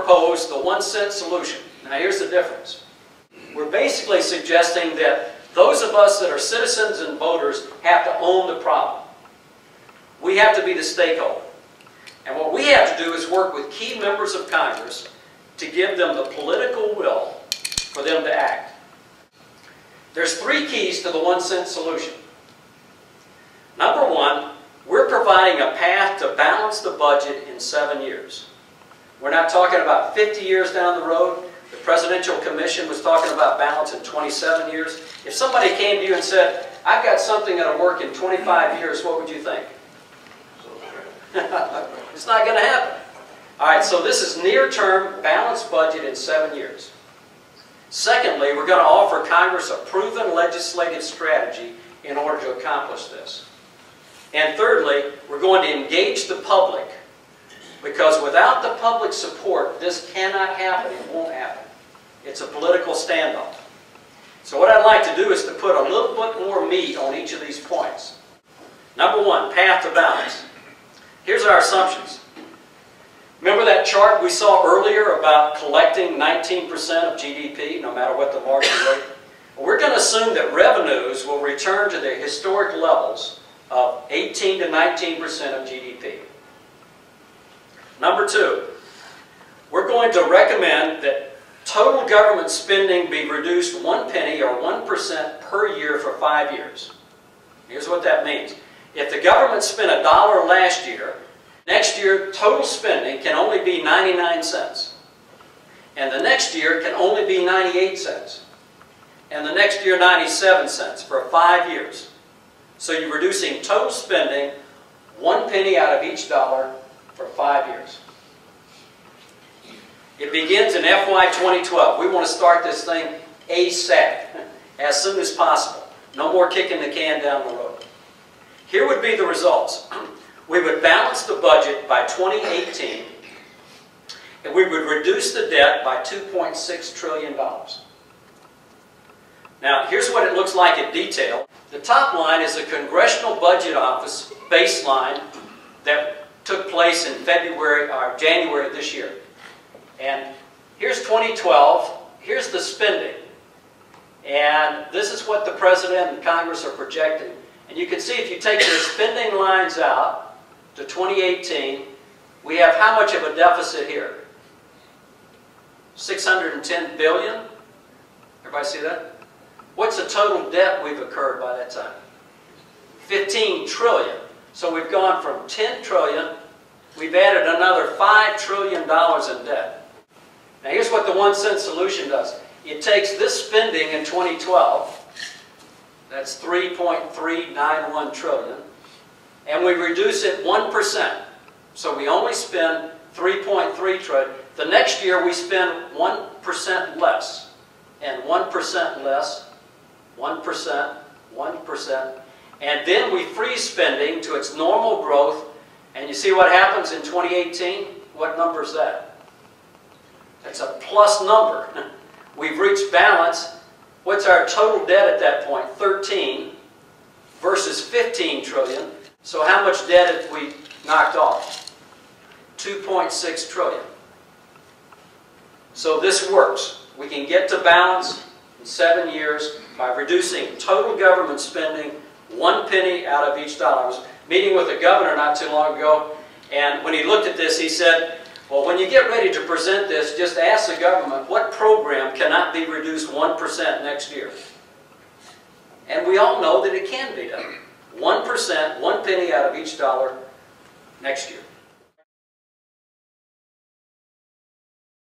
proposed the 1 cent solution. Now here's the difference. We're basically suggesting that those of us that are citizens and voters have to own the problem. We have to be the stakeholder. And what we have to do is work with key members of Congress to give them the political will for them to act. There's 3 keys to the 1 cent solution. Number 1, we're providing a path to balance the budget in 7 years. We're not talking about 50 years down the road. The Presidential Commission was talking about balance in 27 years. If somebody came to you and said, I've got something that'll work in 25 years, what would you think? It's not going to happen. All right, so this is near-term balanced budget in 7 years. Secondly, we're going to offer Congress a proven legislative strategy in order to accomplish this. And thirdly, we're going to engage the public, because without the public support, this cannot happen. It won't happen. It's a political standoff. So what I'd like to do is to put a little bit more meat on each of these points. Number 1, path to balance. Here's our assumptions. Remember that chart we saw earlier about collecting 19% of GDP, no matter what the market rate? Well, we're going to assume that revenues will return to their historic levels of 18 to 19% of GDP. Number 2, we're going to recommend that total government spending be reduced 1 penny or 1% per year for 5 years. Here's what that means. If the government spent $1 last year, next year total spending can only be 99 cents. And the next year can only be 98 cents. And the next year 97 cents for 5 years. So you're reducing total spending 1 penny out of each dollar for 5 years. It begins in FY 2012. We want to start this thing ASAP, as soon as possible. No more kicking the can down the road. Here would be the results. We would balance the budget by 2018, and we would reduce the debt by $2.6 trillion. Now, here's what it looks like in detail. The top line is the Congressional Budget Office baseline that took place in January of this year. And here's 2012. Here's the spending. And this is what the President and Congress are projecting. And you can see if you take their spending lines out to 2018, we have how much of a deficit here? $610 billion. Everybody see that? What's the total debt we've incurred by that time? $15 trillion. So we've gone from $10 trillion, we've added another $5 trillion in debt. Now here's what the 1 cent solution does. It takes this spending in 2012, that's $3.391 trillion, and we reduce it 1%. So we only spend $3.3 trillion. The next year we spend 1% less, and 1% less, 1%, 1%, and then we freeze spending to its normal growth, and you see what happens in 2018? What number is that? That's a plus number. We've reached balance. What's our total debt at that point? 13 versus 15 trillion. So how much debt have we knocked off? 2.6 trillion. So this works. We can get to balance in 7 years by reducing total government spending 1 penny out of each dollar. I was meeting with the governor not too long ago, and when he looked at this, he said, well, when you get ready to present this, just ask the government what program cannot be reduced 1% next year. And we all know that it can be done. 1%, 1 penny out of each dollar next year.